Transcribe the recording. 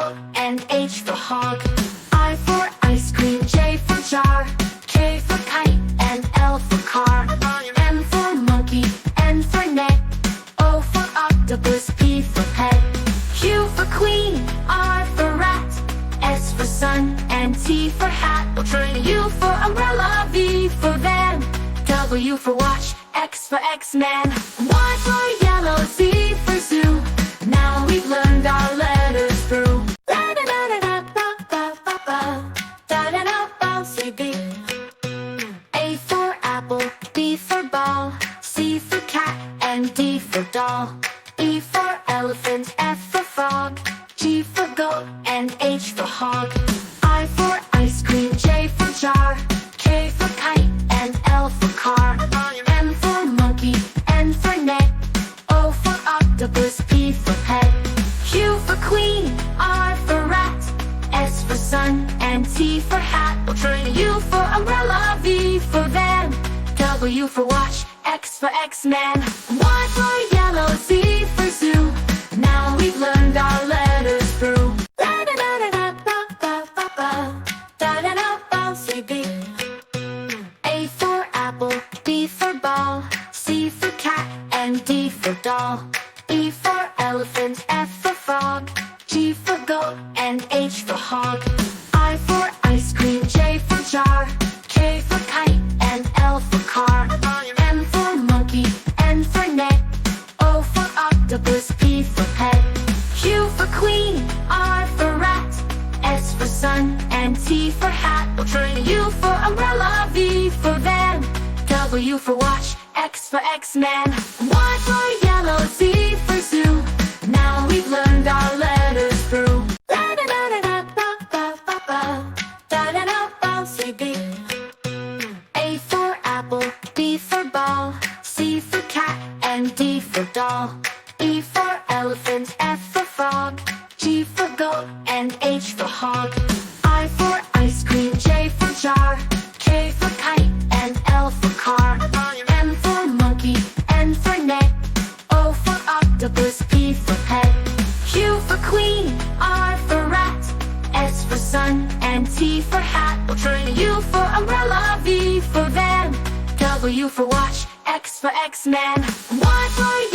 goat, and H for hog. I for ice cream, J for jar, K for kite, and L for car. M for monkey, N for net, O for octopus, P for pet. Q for queen, R for rat, S for sun, and T for hat. U for umbrella, V for van, W for watch, X for X-Man. Y for yellow, Z for zoo. Now we've learned our letters through. A for apple, B for ball, C for cat, and D for doll. E for elephant, F for frog, G for goat, and H for hog. I for ice cream, J for jar, K for kite, and L for car. M for monkey, N for net, O for octopus, P for pet. Q for queen, R for rat, S for sun, and T for hat. U for umbrella, V for van, W for watch, X for X-Man. Y for yellow, Z for zoo. Now we've learned our letters through. A for apple, B for ball, C for cat, and D for doll. E for elephant, F for frog, G for goat, and H for hog. I for ice cream, J for jar, K for kite, and L for car. M for monkey, N for net, O for octopus, P for pet. Q for queen, R for rat, S for sun, and T for hat. U for umbrella, V for van, W for watch, X for X-Man. Y for yellow, Z for zoo. Now we've learned our letters through. A for apple, B for ball, C for cat, and D for doll. E for elephant, F for frog, G for goat, and H for hog. I for ice cream, J for jar, K for kite, and L for car. M for monkey, N for net, O for octopus, P for pet. Q for queen, R for rat, S for sun, and T for hat. U for umbrella, V for van, W for watch, X for X-Man. Y for